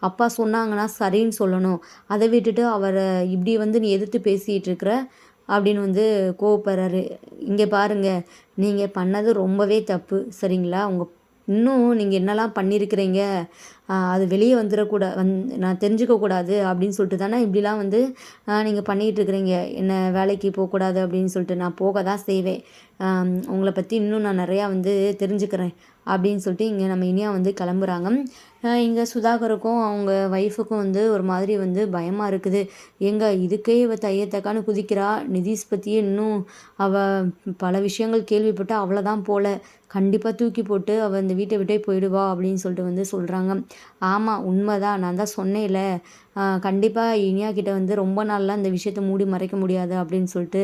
அப்பா சொன்னாங்கன்னா சரின்னு சொல்லணும், அதை விட்டுட்டு அவரை இப்படி வந்து நீ எதிர்த்து பேசிகிட்டு இருக்கிற அப்படின்னு வந்து கோவப்படுறாரு. இங்கே பாருங்கள், நீங்கள் பண்ணது ரொம்பவே தப்பு சரிங்களா, இன்னும் நீங்கள் என்னெல்லாம் பண்ணியிருக்கிறீங்க அது வெளியே நான் தெரிஞ்சுக்கக்கூடாது அப்படின்னு சொல்லிட்டு தானே இப்படிலாம் வந்து நீங்கள் பண்ணிகிட்ருக்கிறீங்க, என்ன வேலைக்கு போகக்கூடாது அப்படின்னு சொல்லிட்டு, நான் போக தான் செய்வேன், உங்களை பற்றி இன்னும் நான் நிறையா வந்து தெரிஞ்சுக்கிறேன் அப்படின்னு சொல்லிட்டு இங்கே நம்ம இனியா வந்து கிளம்புறாங்க. இங்கே சுதாகருக்கும் அவங்க ஒய்ஃபுக்கும் வந்து ஒரு மாதிரி வந்து பயமாக இருக்குது. இதுக்கே தையத்தக்கான்னு குதிக்கிறா, நிதிஷ் பற்றியே இன்னும் அவள் பல விஷயங்கள் கேள்விப்பட்டு அவ்வளோதான் போல், கண்டிப்பாக தூக்கி போட்டு அவள் இந்த வீட்டை விட்டே போயிடுவா அப்படின்னு சொல்லிட்டு வந்து சொல்கிறாங்க. ஆமாம் உண்மைதான், நான் தான் சொன்னேன்ல, கண்டிப்பாக இனியா கிட்ட வந்து ரொம்ப நாள்லாம் இந்த விஷயத்த மூடி மறைக்க முடியாது அப்படின்னு சொல்லிட்டு,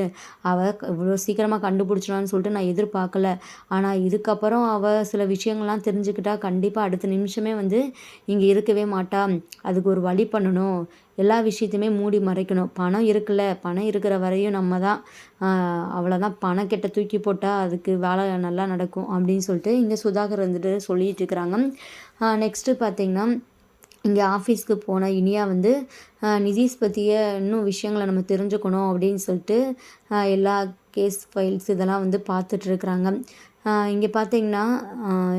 அவள் இவ்வளோ சீக்கிரமாக கண்டுபிடிச்சிடான்னு சொல்லிட்டு நான் எதிர்பார்க்கல, ஆனால் இதுக்கப்புறம் அவள் சில விஷயங்கள்லாம் தெரிஞ்சுக்கிட்டா கண்டிப்பாக அடுத்த நிமிஷமே வந்து இங்கே இருக்கவே மாட்டா, அதுக்கு ஒரு வழி பண்ணணும், எல்லா விஷயத்தையுமே மூடி மறைக்கணும், பணம் இருக்குல்ல, பணம் இருக்கிற வரையும் நம்ம தான், அவ்வளோதான், பணம் கெட்ட தூக்கி போட்டால் அதுக்கு வேலை நல்லா நடக்கும் அப்படின்னு சொல்லிட்டு இங்கே சுதாகர் வந்துட்டு சொல்லிட்டு இருக்கிறாங்க. நெக்ஸ்ட்டு பார்த்திங்கன்னா இங்கே ஆஃபீஸ்க்கு போன இனியா வந்து நிதிஷ் பற்றிய இன்னும் விஷயங்களை நம்ம தெரிஞ்சுக்கணும் அப்படின்னு சொல்லிட்டு எல்லா கேஸ் ஃபைல்ஸ் இதெல்லாம் வந்து பார்த்துட்ருக்குறாங்க. இங்கே பார்த்தீங்கன்னா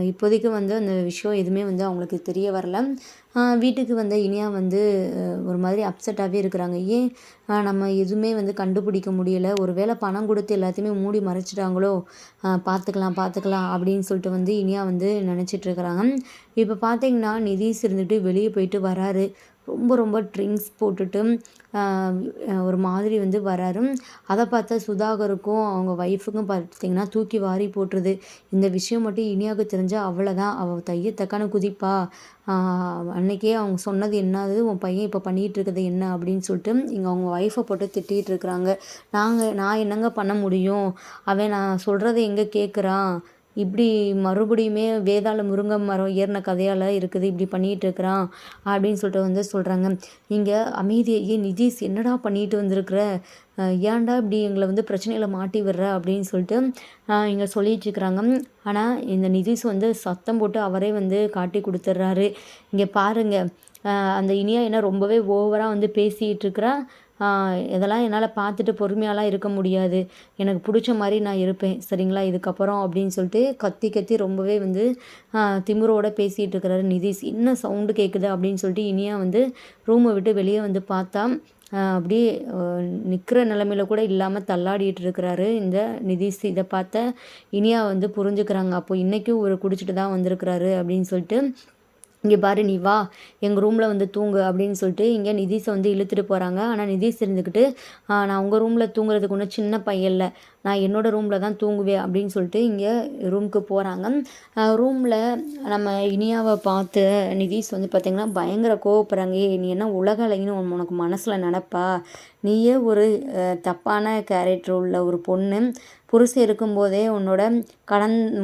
இப்போதைக்கு வந்து அந்த விஷயம் எதுவுமே வந்து அவங்களுக்கு தெரிய வரல. வீட்டுக்கு வந்த இனியா வந்து ஒரு மாதிரி அப்செட்டாகவே இருக்கிறாங்க. ஏன் நம்ம எதுவுமே வந்து கண்டுபிடிக்க முடியலை, ஒரு வேளை பணம் கொடுத்து எல்லாத்தையுமே மூடி மறைச்சிட்டாங்களோ, பார்த்துக்கலாம் பார்த்துக்கலாம் அப்படின்னு சொல்லிட்டு வந்து இனியா வந்து நினச்சிட்ருக்குறாங்க. இப்போ பார்த்தீங்கன்னா நிதிஷ் இருந்துட்டு வெளியே போயிட்டு வராரு. ரொம்ப ரொம்ப ட்ரிங்க்ஸ் போட்டுட்டு ஒரு மாதிரி வந்து வராரு. அதை பார்த்தா சுதாகருக்கும் அவங்க ஒய்ஃபுக்கும் பார்த்திங்கன்னா தூக்கி வாரி போட்டுருது. இந்த விஷயம் மட்டும் இனியாவுக்கு தெரிஞ்சால் அவ்வளோதான், அவள் தையத்தக்கான குதிப்பா, அன்னைக்கே அவங்க சொன்னது என்னது, உன் பையன் இப்போ பண்ணிகிட்டு இருக்கிறது என்ன அப்படின்னு சொல்லிட்டு இங்கே அவங்க ஒய்ஃபை போட்டு திட்டிகிட்டு இருக்கிறாங்க. நான் என்னங்க பண்ண முடியும், அவன் நான் சொல்கிறத எங்கே கேட்குறான், இப்படி மறுபடியுமே வேதாள முருங்கை மரம் ஏறின கதையால் இருக்குது, இப்படி பண்ணிகிட்டு இருக்கிறான் அப்படின்னு சொல்லிட்டு வந்து சொல்கிறாங்க. இங்கே அமைதியை நிதிஷ் என்னடா பண்ணிட்டு வந்திருக்கிற, ஏன்டா இப்படி எங்களை வந்து பிரச்சனையில் மாட்டி விடுற அப்படின்னு சொல்லிட்டு இங்கே சொல்லிகிட்ருக்குறாங்க. ஆனால் இந்த நிதிஷ் வந்து சத்தம் போட்டு அவரே வந்து காட்டி கொடுத்துட்றாரு. இங்கே பாருங்கள், அந்த இனியா என்ன ரொம்பவே ஓவராக வந்து பேசிகிட்டு இருக்கிறா, இதெல்லாம் என்னால் பார்த்துட்டு பொறுமையாலாம் இருக்க முடியாது, எனக்கு பிடிச்ச மாதிரி நான் இருப்பேன் சரிங்களா இதுக்கப்புறம் அப்படின்னு சொல்லிட்டு கத்தி கத்தி ரொம்பவே வந்து திமிரோடு பேசிகிட்டு இருக்கிறாரு நிதிஷ். இன்னும் சவுண்டு கேட்குது அப்படின்னு சொல்லிட்டு இனியா வந்து ரூமை விட்டு வெளியே வந்து பார்த்தா அப்படியே நிற்கிற நிலமையில கூட இல்லாமல் தள்ளாடிட்டு இருக்கிறாரு இந்த நிதிஷ். இதை பார்த்த இனியா வந்து புரிஞ்சுக்கிறாங்க, அப்போ இன்றைக்கும் ஒரு குடிச்சிட்டு தான் வந்திருக்கிறாரு அப்படின்னு சொல்லிட்டு இங்கே பாரு நீ வா எங்கள் ரூமில் வந்து தூங்கு அப்படின்னு சொல்லிட்டு இங்கே நிதீஷை வந்து இழுத்துட்டு போகிறாங்க. ஆனால் நிதீஷ் இருந்துக்கிட்டு நான் உங்கள் ரூமில் தூங்குறதுக்கு ஒன்றும் சின்ன பையன் இல்லை, நான் என்னோடய ரூமில் தான் தூங்குவேன் அப்படின்னு சொல்லிட்டு இங்கே ரூமுக்கு போகிறாங்க. ரூமில் நம்ம இனியாவை பார்த்து நிதீஷ் வந்து பார்த்திங்கன்னா பயங்கர கோவப்படுறாங்க. நீ என்ன உலக அழகின்னு உனக்கு மனசில் நினப்பா, நீயே ஒரு தப்பான கேரக்டர் உள்ள ஒரு பொண்ணு, புருஷன் இருக்கும்போதே உன்னோட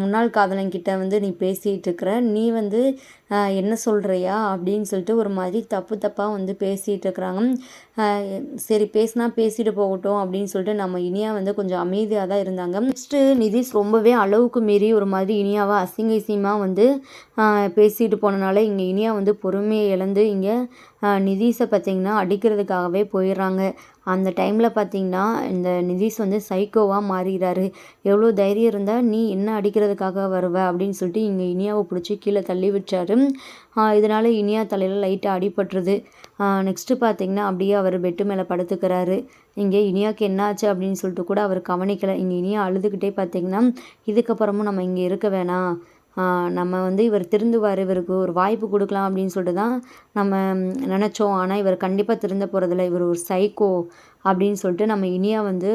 முன்னாள் காதலன்கிட்ட வந்து நீ பேசிகிட்டு இருக்கிற, நீ வந்து என்ன சொல்கிறியா அப்படின்னு சொல்லிட்டு ஒரு மாதிரி தப்பாக வந்து பேசிகிட்டு இருக்கிறாங்க. சரி பேசினா பேசிட்டு போகட்டும் அப்படின்னு சொல்லிட்டு நம்ம இனியா வந்து கொஞ்சம் அமைதியாக தான் இருந்தாங்க. நெக்ஸ்ட்டு நிதீஷ் ரொம்பவே அளவுக்கு மீறி ஒரு மாதிரி இனியாவை அசிங்கமாக வந்து பேசிட்டு போனனால இங்கே இனியா வந்து பொறுமையை இழந்து இங்கே நிதீஷை பார்த்திங்கன்னா அடிக்கிறதுக்காகவே போயிடுறாங்க. அந்த டைமில் பார்த்திங்கன்னா இந்த நிதீஷ் வந்து சைக்கோவாக மாறிடுறாரு. எவ்வளோ தைரியம் இருந்தால் நீ என்ன அடிக்கிறதுக்காக வருவ அப்படின்னு சொல்லிட்டு இங்கே இனியாவை பிடிச்சி கீழே தள்ளி விட்டாரு. இதனால் இனியா தலையில் லைட்டாக அடிபட்டுருது. நெக்ஸ்ட்டு பார்த்திங்கன்னா அப்படியே அவர் பெட்டு மேலே படுத்துக்கிறாரு. இங்கே இனியாவுக்கு என்ன ஆச்சு அப்படின்னு சொல்லிட்டு கூட அவர் கவனிக்கலை. இங்கே இனியா அழுதுகிட்டே பார்த்திங்கன்னா இதுக்கப்புறமும் நம்ம இங்கே இருக்க வேணாம், நம்ம வந்து இவர் திருந்துவார், இவருக்கு ஒரு வாய்ப்பு கொடுக்கலாம் அப்படின்னு சொல்லிட்டு தான் நம்ம நினச்சோம். ஆனால் இவர் கண்டிப்பாக திருந்த போகிறதில்ல, இவர் ஒரு சைக்கோ அப்படின்னு சொல்லிட்டு நம்ம இனியா வந்து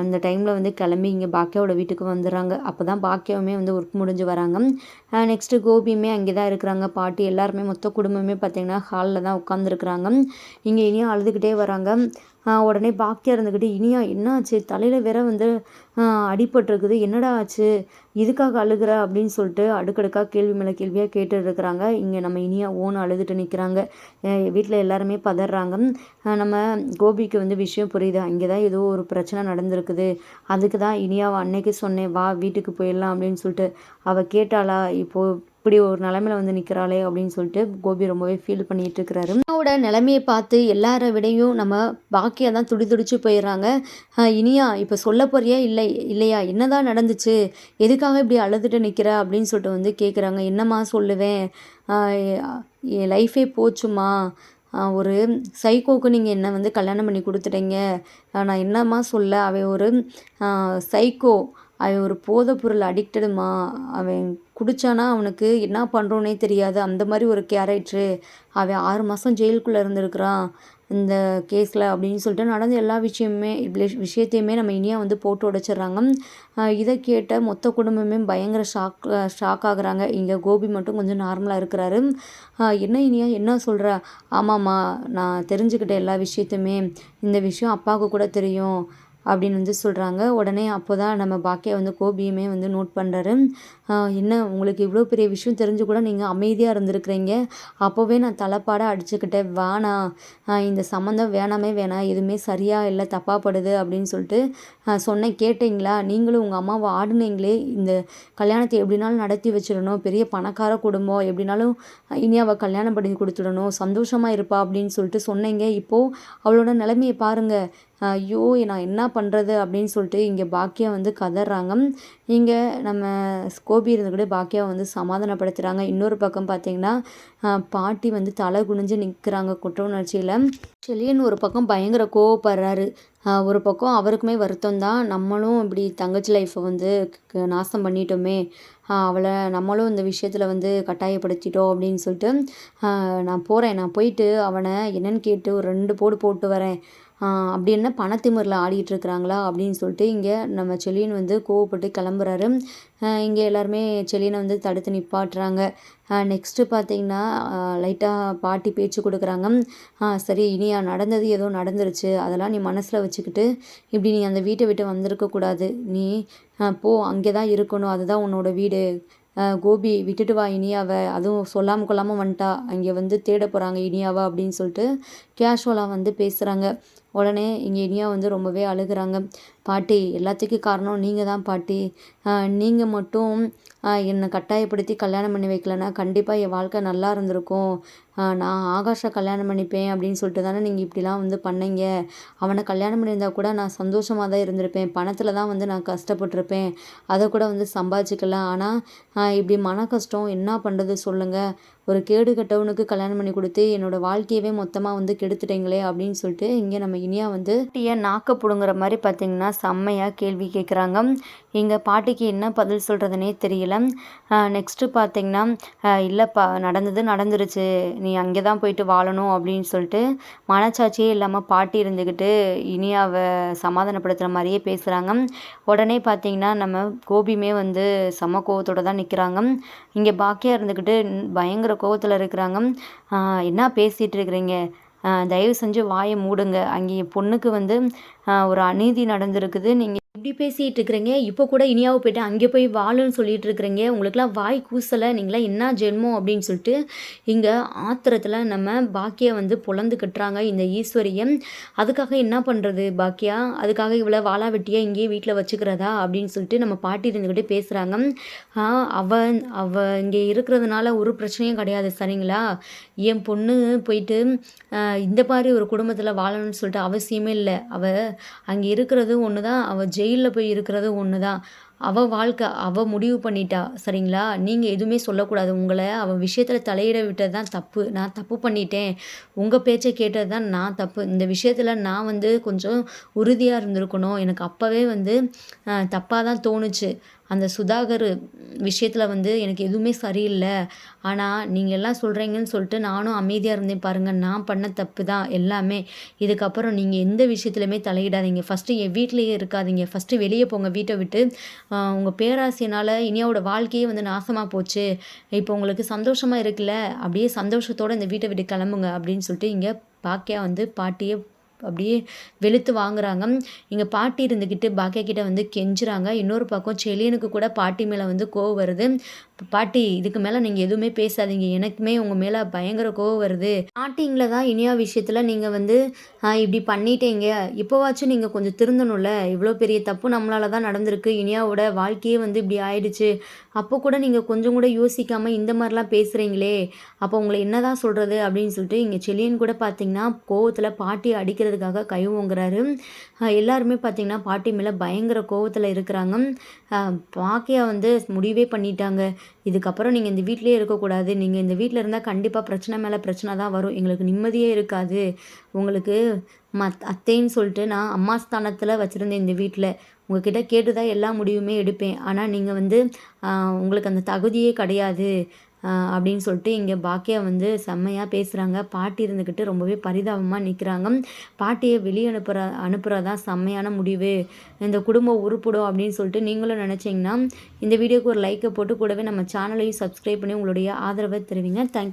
அந்த டைமில் வந்து கிளம்பி இங்கே பாக்கியாவோட வீட்டுக்கு வந்துடுறாங்க. அப்போ தான் பாக்கியாவுமே வந்து ஒர்க் முடிஞ்சு வராங்க. நெக்ஸ்ட்டு கோபியுமே அங்கே தான் இருக்கிறாங்க. பாட்டி எல்லாருமே மொத்த குடும்பமே பார்த்திங்கன்னா ஹாலில் தான் உட்காந்துருக்குறாங்க. இங்கே இனியா அழுதுகிட்டே வராங்க. உடனே பாக்கியா இருந்துக்கிட்டு இனியா என்ன ஆச்சு, தலையில் வேற வந்து அடிபட்டிருக்குது, என்னடா ஆச்சு, இதுக்காக அழுகிற அப்படின்னு சொல்லிட்டு அடுக்கடுக்காக கேள்வி மேலே கேள்வியாக கேட்டுட்டு இருக்கிறாங்க. இங்கே நம்ம இனியா ஓன்னு அழுதுட்டு நிற்கிறாங்க. வீட்டில் எல்லாருமே பதறாங்க. நம்ம கோபிக்கு வந்து விஷயம் புரியுது, அங்கே தான் ஏதோ ஒரு பிரச்சனை நடந்திருக்குது, அதுக்கு தான் இனியாவை அன்னைக்கு சொன்னேன் வா வீட்டுக்கு போயிடலாம் அப்படின்னு சொல்லிட்டு. அவள் கேட்டாளா, இப்போது இப்படி ஒரு நிலமையில வந்து நிற்கிறாளே அப்படின்னு சொல்லிட்டு கோபி ரொம்பவே ஃபீல் பண்ணிட்டு இருக்கிறாரு. அம்மாவோட நிலைமையை பார்த்து எல்லாரை விடையும் நம்ம பாக்கியா தான் துடிச்சு போயிடுறாங்க. இனியா இப்போ சொல்ல போறியா இல்லையா, என்னதான் நடந்துச்சு, எதுக்காக இப்படி அழுதுட்டு நிற்கிற அப்படின்னு சொல்லிட்டு வந்து கேட்குறாங்க. என்னம்மா சொல்லுவேன், என் லைஃபே போச்சுமா, ஒரு சைக்கோவுக்கு நீங்கள் என்னை வந்து கல்யாணம் பண்ணி கொடுத்துட்டீங்க, நான் என்னம்மா சொல்ல, அவன் ஒரு சைக்கோ, அவன் ஒரு போதைப்பொருள் அடிக்டடுமா, அவன் குடித்தானா அவனுக்கு என்ன பண்ணுறோன்னே தெரியாது, அந்த மாதிரி ஒரு கேரக்டரு, அவன் 6 மாதம் ஜெயிலுக்குள்ளே இருந்திருக்கிறான் இந்த கேஸில் அப்படின்னு சொல்லிட்டு நடந்த எல்லா விஷயத்தையுமே நம்ம இனியா வந்து போட்டு உடைச்சிட்றாங்க. இதை கேட்ட மொத்த குடும்பமே பயங்கர ஷாக் ஆகுறாங்க. இங்கே கோபி மட்டும் கொஞ்சம் நார்மலாக இருக்கிறாரு. என்ன இனியா என்ன சொல்கிற, ஆமாம்மா நான் தெரிஞ்சுக்கிட்டேன் எல்லா விஷயத்தையுமே, இந்த விஷயம் அப்பாவுக்கு கூட தெரியும் அப்படின்னு வந்து சொல்கிறாங்க. உடனே அப்போ தான் நம்ம பாக்கியா வந்து கோபியுமே வந்து நோட் பண்ணுறாரு. என்ன உங்களுக்கு இவ்வளோ பெரிய விஷயம் தெரிஞ்சு கூட நீங்கள் அமைதியாக இருந்திருக்கிறீங்க, அப்போவே நான் தலைப்பாடாக அடிச்சுக்கிட்டேன், வேணாம் இந்த சம்மந்தம் வேணாம், எதுவுமே சரியாக இல்லை, தப்பாக படுது அப்படின்னு சொல்லிட்டு சொன்னேன், கேட்டிங்களா, நீங்களும் உங்கள் அம்மாவை ஆடுனீங்களே, இந்த கல்யாணத்தை எப்படினாலும் நடத்தி வச்சிடணும், பெரிய பணக்கார குடும்பம், எப்படினாலும் இனியாவை கல்யாணம் பண்ணி கொடுத்துடணும், சந்தோஷமாக இருப்பா அப்படின்னு சொல்லிட்டு சொன்னீங்க, இப்போது அவளோட நிலைமையை பாருங்கள், ஐயோ நான் என்ன பண்ணுறது அப்படின்னு சொல்லிட்டு இங்கே பாக்கியா வந்து கதறாங்க. இங்கே நம்ம கோபி இருந்துக்கிட்டு பாக்கியாவை வந்து சமாதானப்படுத்துகிறாங்க. இன்னொரு பக்கம் பார்த்திங்கன்னா பாட்டி வந்து தலை குனிஞ்சு நிற்கிறாங்க குற்ற உணர்ச்சியில். செலியன் ஒரு பக்கம் பயங்கர கோவப்படுறாரு, ஒரு பக்கம் அவருக்குமே வருத்தம் தான், நம்மளும் இப்படி தங்கச்சி லைஃப்பை வந்து நாசம் பண்ணிட்டோமே, அவளை நம்மளும் இந்த விஷயத்தில் வந்து கட்டாயப்படுத்திட்டோம் அப்படின்னு சொல்லிட்டு நான் போகிறேன், நான் போயிட்டு அவனை என்னன்னு கேட்டு ஒரு 2 போடு போட்டு வரேன், அப்படி என்ன பணத்திமிரில் ஆடிட்டு இருக்கிறாங்களா அப்படின்னு சொல்லிட்டு இங்கே நம்ம செலியன் வந்து கோவப்பட்டு கிளம்புறாரு. இங்கே எல்லாருமே செலியனை வந்து தடுத்து நிப்பாட்டுறாங்க. நெக்ஸ்ட்டு பார்த்திங்கன்னா லைட்டாக பாட்டி பேச்சு கொடுக்குறாங்க. சரி இனியா நடந்தது ஏதோ நடந்துருச்சு, அதெல்லாம் நீ மனசில் வச்சுக்கிட்டு இப்படி நீ அந்த வீட்டை விட்டு வந்திருக்கக்கூடாது, நீ போ அங்கே தான் இருக்கணும், அதுதான் உன்னோட வீடு, கோபி விட்டுட்டு வா இனியாவை, அதுவும் சொல்லாமல் கொள்ளாமல் வந்துட்டா, அங்கே வந்து தேட போகிறாங்க இனியாவை அப்படின்னு சொல்லிட்டு கேஷுவலாக வந்து பேசுகிறாங்க. உடனே இங்கே இனியா வந்து ரொம்பவே அழுகுறாங்க. பாட்டி எல்லாத்துக்கும் காரணம் நீங்கள் தான் பாட்டி, நீங்கள் மட்டும் என்னை கட்டாயப்படுத்தி கல்யாணம் பண்ணி வைக்கலன்னா கண்டிப்பாக என் வாழ்க்கை நல்லா இருந்திருக்கும், நான் ஆகாஷை கல்யாணம் பண்ணிப்பேன் அப்படின்னு சொல்லிட்டு தானே நீங்கள் இப்படிலாம் வந்து பண்ணீங்க. அவனை கல்யாணம் பண்ணியிருந்தா கூட நான் சந்தோஷமாக தான் இருந்திருப்பேன். பணத்தில் தான் வந்து நான் கஷ்டப்பட்டுருப்பேன். அதை கூட வந்து சம்பாதிச்சுக்கலாம். ஆனால் இப்படி மன கஷ்டம் என்ன பண்ணுறது சொல்லுங்கள். ஒரு கேடு கெட்டவனுக்கு கல்யாணம் பண்ணி கொடுத்து என்னோட வாழ்க்கையவே மொத்தமாக வந்து கெடுத்துட்டீங்களே அப்படின்னு சொல்லிட்டு இங்கே நம்ம இனியா வந்து பாட்டியை நாக்க பிடுங்குற மாதிரி பார்த்தீங்கன்னா செம்மையாக கேள்வி கேட்குறாங்க. எங்கள் பாட்டிக்கு என்ன பதில் சொல்கிறதுனே தெரியல. நெக்ஸ்ட்டு பார்த்தீங்கன்னா இல்லைப்பா நடந்தது நடந்துருச்சு, நீ அங்கே தான் போயிட்டு வாழணும் அப்படின்னு சொல்லிட்டு மனச்சாட்சியே இல்லாமல் பாட்டி இருந்துக்கிட்டு இனியாவை சமாதானப்படுத்துகிற மாதிரியே பேசுகிறாங்க. உடனே பார்த்தீங்கன்னா நம்ம கோபியுமே வந்து செம கோவத்தோடு தான் நிற்கிறாங்க. இங்கே பாக்கியா இருந்துக்கிட்டு பயங்கர கோவத்தில் இருக்கிறாங்க. என்ன பேசிகிட்டு இருக்கிறீங்க, தயவு செஞ்சு வாயை மூடுங்க. அங்கே என் பொண்ணுக்கு வந்து ஒரு அநீதி நடந்திருக்குது, நீங்கள் இப்படி பேசிகிட்டு இருக்கிறீங்க. இப்போ கூட இனியாவை போய்ட்டு அங்கே போய் வாழுன்னு சொல்லிட்டு இருக்கிறீங்க. உங்களுக்குலாம் வாய் கூசலை, நீங்களாம் என்ன ஜென்மம் அப்படின்னு சொல்லிட்டு இங்கே ஆத்திரத்தில் நம்ம பாக்கியா வந்து பொழந்து கட்டுறாங்க இந்த ஈஸ்வரியை. அதுக்காக என்ன பண்ணுறது பாக்கியா, அதுக்காக இவ்வளோ வாழா வெட்டியாக இங்கேயே வீட்டில் வச்சுக்கிறதா அப்படின்னு சொல்லிட்டு நம்ம பாட்டி இருந்துக்கிட்டே பேசுகிறாங்க. அவ இங்கே இருக்கிறதுனால ஒரு பிரச்சனையும் கிடையாது சரிங்களா. என் பொண்ணு போயிட்டு இந்த மாதிரி ஒரு குடும்பத்தில் வாழணும்னு சொல்லிட்டு அவசியமே இல்லை. அவள் அங்கே இருக்கிறது ஒன்று தான், அவள் ஜெயிலில் போய் இருக்கிறது ஒன்று தான். அவள் வாழ்க்கை அவள் முடிவு பண்ணிட்டா சரிங்களா. நீங்கள் எதுவுமே சொல்லக்கூடாது. உங்களை அவள் விஷயத்தில் தலையிட விட்டது தான் தப்பு. நான் தப்பு பண்ணிட்டேன், உங்கள் பேச்சை கேட்டது தான் நான் தப்பு. இந்த விஷயத்தில் நான் வந்து கொஞ்சம் உறுதியாக இருந்திருக்கணும். எனக்கு அப்போவே வந்து தப்பாக தான் தோணுச்சு. அந்த சுதாகர் விஷயத்தில் வந்து எனக்கு எதுவுமே சரியில்லை. ஆனால் நீங்கள் எல்லாம் சொல்கிறீங்கன்னு சொல்லிட்டு நானும் அமைதியாக இருந்தேன் பாருங்கள். நான் பண்ண தப்பு தான் எல்லாமே. இதுக்கப்புறம் நீங்கள் எந்த விஷயத்துலையுமே தலையிடாதீங்க. ஃபஸ்ட்டு என் வீட்டிலையே இருக்காதீங்க. ஃபஸ்ட்டு வெளியே போங்க வீட்டை விட்டு. உங்கள் பேராசையினால் இனியாவோட வாழ்க்கையே வந்து நாசமாக போச்சு. இப்போ உங்களுக்கு சந்தோஷமாக இருக்குல்ல, அப்படியே சந்தோஷத்தோடு இந்த வீட்டை விட்டு கிளம்புங்க அப்படின்னு சொல்லிட்டு இங்கே பாக்கியா வந்து பாட்டியை அப்படியே வெளுத்து வாங்குறாங்க. இங்கே பாட்டி இருந்துக்கிட்டு பாக்கியா கிட்ட வந்து கெஞ்சுறாங்க. இன்னொரு பக்கம் செலியனுக்கு கூட பாட்டி மேலே வந்து கோவம் வருது. பாட்டி இதுக்கு மேலே நீங்கள் எதுவுமே பேசாதீங்க, எனக்குமே உங்கள் மேலே பயங்கர கோவம் வருது. ஸ்டார்டிங்கில் தான் இனியா விஷயத்தில் நீங்கள் வந்து இப்படி பண்ணிட்டீங்க, இப்போவாச்சும் நீங்கள் கொஞ்சம் திருந்தணும்ல. இவ்வளோ பெரிய தப்பு நம்மளால தான் நடந்திருக்கு. இனியாவோட வாழ்க்கையே வந்து இப்படி ஆயிடுச்சு. அப்போ கூட நீங்கள் கொஞ்சம் கூட யோசிக்காமல் இந்த மாதிரிலாம் பேசுகிறீங்களே, அப்போ உங்களை என்ன தான் சொல்கிறது அப்படின்னு சொல்லிட்டு இங்கே செலியன் கூட பார்த்தீங்கன்னா கோவத்தில் பாட்டியை அடிக்கிறதுக்காக கை ஓங்குறாரு. எல்லாருமே பார்த்தீங்கன்னா பாட்டி மேலே பயங்கர கோவத்தில் இருக்கிறாங்க. பாக்கியா வந்து முடிவே பண்ணிட்டாங்க, இதுக்கப்புறம் நீங்கள் இந்த வீட்டிலே இருக்கக்கூடாது. நீங்கள் இந்த வீட்டில் இருந்தால் கண்டிப்பாக பிரச்சனை மேலே பிரச்சனை தான் வரும். எங்களுக்கு நிம்மதியே இருக்காது. உங்களுக்கு அத்தைன்னு சொல்லிட்டு நான் அம்மா ஸ்தானத்தில் வச்சுருந்தேன் இந்த வீட்டில். உங்ககிட்ட கேட்டு தான் எல்லா முடிவுமே எடுப்பேன். ஆனால் நீங்கள் வந்து உங்களுக்கு அந்த தகுதியே கிடையாது அப்படின்னு சொல்லிட்டு இங்கே பாக்கியா வந்து செம்மையாக பேசுகிறாங்க. பாட்டி இருந்துக்கிட்டு ரொம்பவே பரிதாபமாக நிற்கிறாங்க. பாட்டியை வெளியே அனுப்புகிறதான் செம்மையான முடிவு, இந்த குடும்பம் உருப்படும் அப்படின்னு சொல்லிட்டு நீங்களும் நினச்சிங்கன்னா இந்த வீடியோக்கு ஒரு லைக்கை போட்டு கூடவே நம்ம சேனலையும் சப்ஸ்கிரைப் பண்ணி உங்களுடைய ஆதரவை தெரிவிங்க. தேங்க்யூ.